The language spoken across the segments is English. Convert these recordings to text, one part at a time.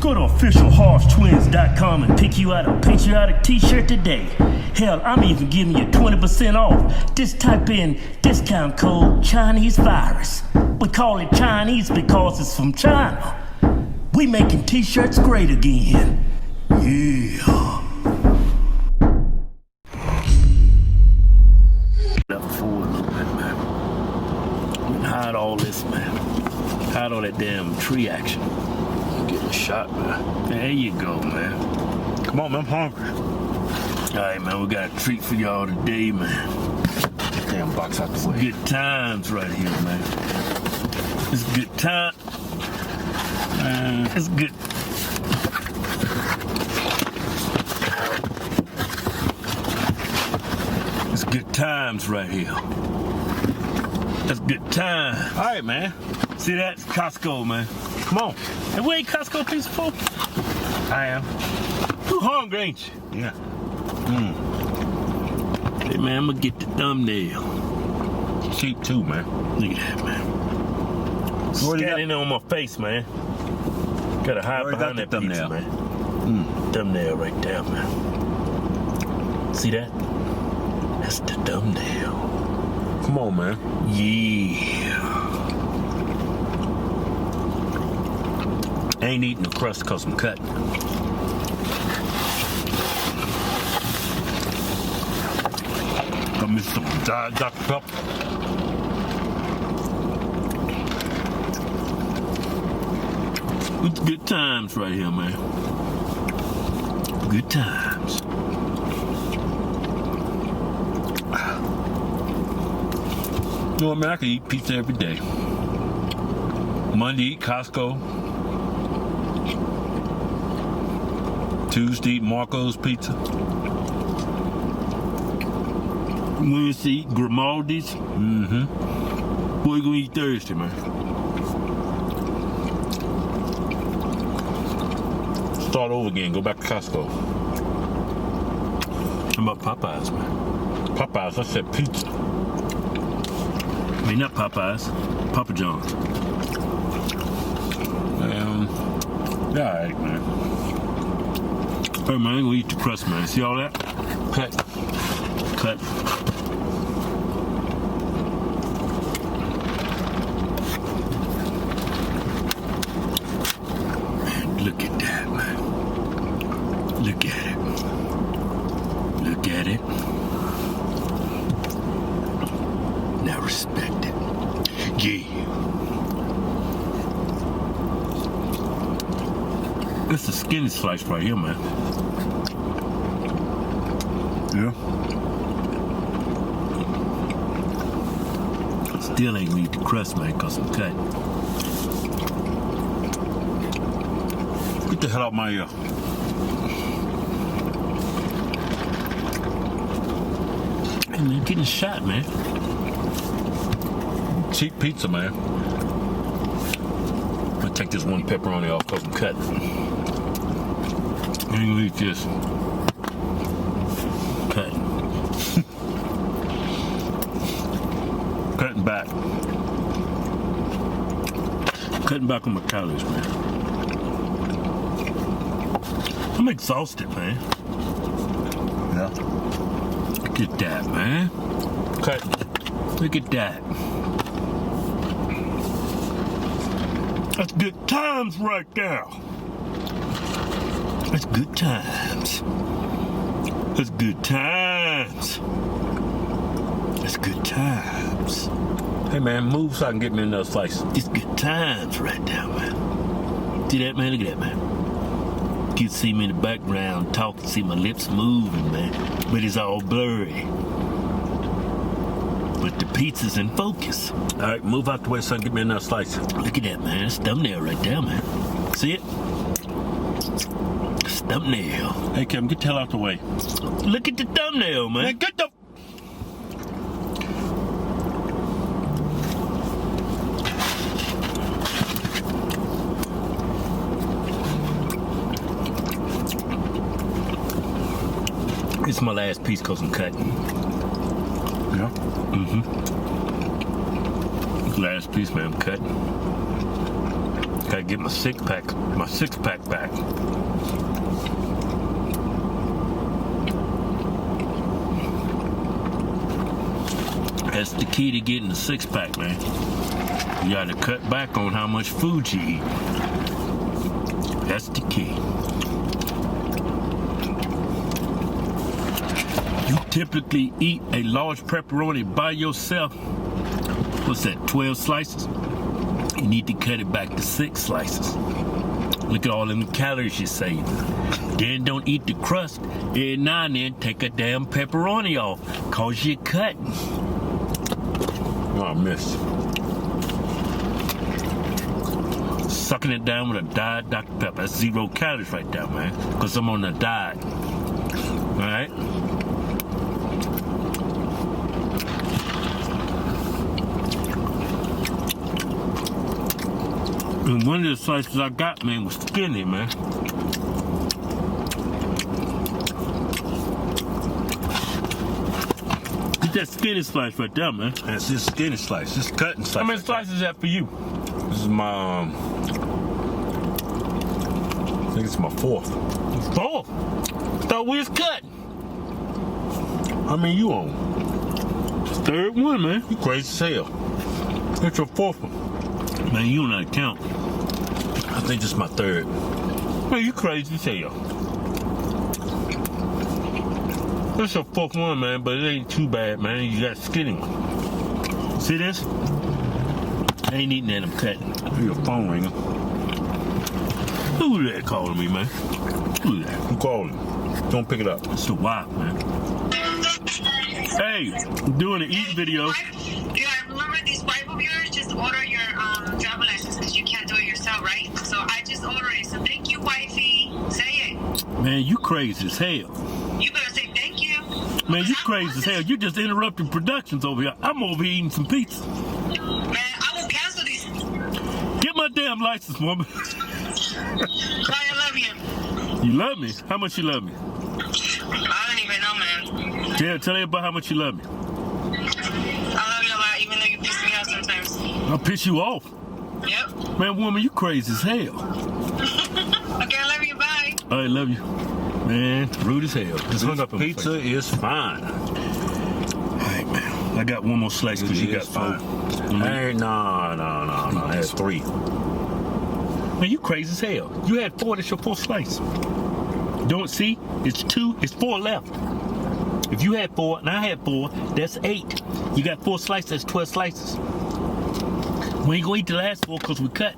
Go to officialhodgetwins.com and pick you out a patriotic t-shirt today. Hell, I'm even giving you 20% off. Just type in discount code Chinese virus. We call it Chinese because it's from China. We making t-shirts great again. Yeah. Up forward a little bit, man. Hide all this, man. Hide all that damn tree action. Get a shot, man. There you go, man. Come on, man, I'm hungry. All right, man, we got a treat for y'all today, man. Damn box out the way. Good times right here, man. It's good time. It's good. It's good times right here. That's good time. All right, man. See that? It's Costco, man. Come on. Hey, we ain't Costco people. I am. You hungry, ain't you? Yeah. Hey, man, I'm gonna get the thumbnail. Cheap too, man. Look at that, man. Standing on my face, man. Gotta hide behind that thumbnail, man. Thumbnail right there, man. See that? That's the thumbnail. Come on, man. Yeah. I ain't eating the crust because I'm cutting. Got me some Dr. Pepper. It's good times right here, man. Good times. You know what, man? I can eat pizza every day. Monday, eat Costco. Tuesday, eat Marco's Pizza. Wednesday, eat Grimaldi's. What are you gonna eat Thursday, man? Start over again. Go back to Costco. How about Popeyes, man? Popeyes, I said pizza. I mean, not Popeyes. Papa John's. Yeah, all right, man. Hey, man, I'm gonna eat the crust, man. See all that? Cut. Cut. Look at that, man. Look at it. Look at it. Now respect it. Yeah. It's a skinny slice right here, man. Yeah. Still ain't gonna eat the crust, man, because I'm cut. Get the hell out of my ear. Hey, man, getting shot, man. Cheap pizza, man. I'm gonna take this one pepperoni off because I'm cutting. I ain't gonna eat this. Cutting. Cutting back. Cutting back on my calories, man. I'm exhausted, man. Yeah. Look at that, man. Cutting. Look at that. That's good times right there. That's good times. That's good times. That's good times. Hey, man, move so I can get me another slice. It's good times right there, man. See that, man? Look at that, man. You can see me in the background talking, see my lips moving, man. But it's all blurry. But the pizza's in focus. All right, move out the way so I can get me another slice. Look at that, man. That's thumbnail right there, man. See it? It's thumbnail. Hey, Kevin, get the hell out the way. Look at the thumbnail, man. Get the... It's my last piece because I'm cutting. Yeah? Last piece, man, I'm cutting. Gotta get my six pack back. That's the key to getting the six pack, man. You gotta cut back on how much food you eat. That's the key. You typically eat a large pepperoni by yourself. What's that, 12 slices? You need to cut it back to 6 slices. Look at all them calories you save. Then don't eat the crust. Every now and then take a damn pepperoni off, cause you're cutting. Oh, I missed. Sucking it down with a diet Dr. Pepper. That's 0 calories right there, man. Cause I'm on a diet. Alright? And one of the slices I got, man, was skinny, man. Get that skinny slice right there, man. That's this skinny slice, this cutting slice. How many slices is that for you? This is my, I think it's my 4th. 4th? Thought we was cutting. How many you on? 3rd one, man. You crazy as hell. That's your 4th one. Man, you don't know how to count. I think this is my 3rd. Man, you crazy as hell. That's your 4th one, man, but it ain't too bad, man. You got skinny one. See this? I ain't eating that, I'm cutting. Your phone ringing. Who that calling me, man? Who that? Who calling? Don't pick it up. It's the wife, man. Hey, I'm doing an eat video. Yeah, remember this wife of yours? Just order your driver license because you can't do it yourself, right? So I just ordered it. So thank you, wifey. Say it. Man, you crazy as hell. You better say thank you. Man, you crazy as hell. You just interrupting productions over here. I'm over here eating some pizza. Man, I will cancel this. Get my damn license, woman. I love you. You love me? How much you love me? I don't even know, man. Yeah, tell everybody how much you love me. I love you a lot, even though you piss me off sometimes. I'll piss you off. Yep. Man, woman, you crazy as hell. Okay, I love you. Bye. I love you. Man, rude as hell. Just hung up on my Pizza face. is fine. All right, man. I got one more slice because you got 4. Hey, no. I had 3. Man, you crazy as hell. You had 4, that's your 4th slice. Don't see? It's 2, it's 4 left. If you had 4 and I had 4, that's 8. You got 4 slices, that's 12 slices. We ain't gonna eat the last 4 because we cut.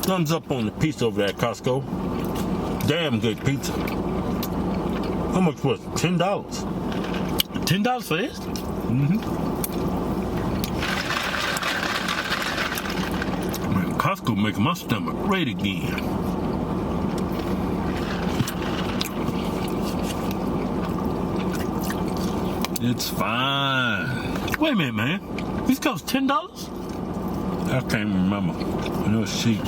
Thumbs up on the pizza over there at Costco. Damn good pizza. How much was it? $10. $10 for this? Mm-hmm. Man, Costco making my stomach great again. It's fine. Wait a minute, man. These cost $10? I can't remember. I know it's cheap.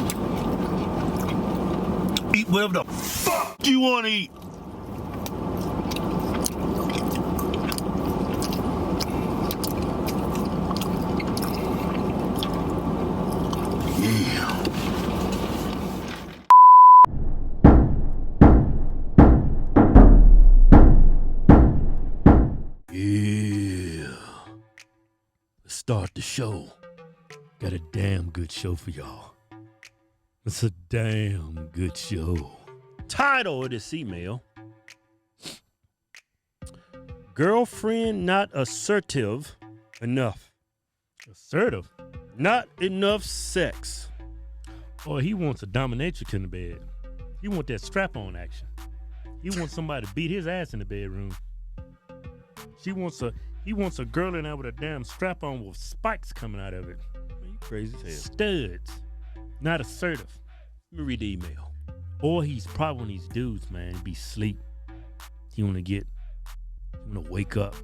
Eat whatever the fuck you want to eat. Yeah. Yeah. Let's start the show. Got a damn good show for y'all. It's a damn good show. Title of this email: Girlfriend not assertive enough. Assertive? Not enough sex. Or he wants a dominatrix in the bed. He want that strap-on action. He wants somebody to beat his ass in the bedroom. He wants a girl in there with a damn strap-on with spikes coming out of it. Man, you crazy as hell. Studs. Not assertive. Let me read the email. Or he's probably one of these dudes, man, be sleep. He wanna wake up.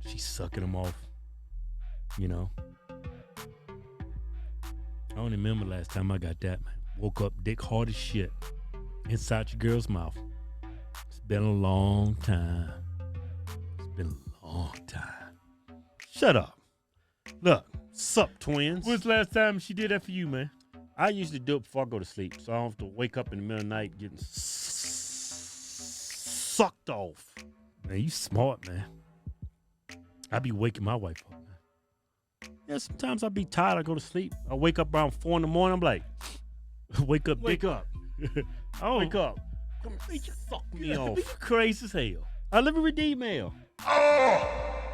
She's sucking him off. You know. I don't remember last time I got that, man. Woke up dick hard as shit. Inside your girl's mouth. It's been a long time. It's been a long time. Shut up. Look, Sup, twins? When's the last time she did that for you, man? I usually do it before I go to sleep, so I don't have to wake up in the middle of the night getting sucked off. Man, you smart, man. I be waking my wife up, man. Yeah, sometimes I be tired. I go to sleep. I wake up around 4 in the morning. I'm like, Wake up, wake dick. up. Oh, Wake up. Come on, you suck me off. You crazy as hell. Let me read the email. Oh!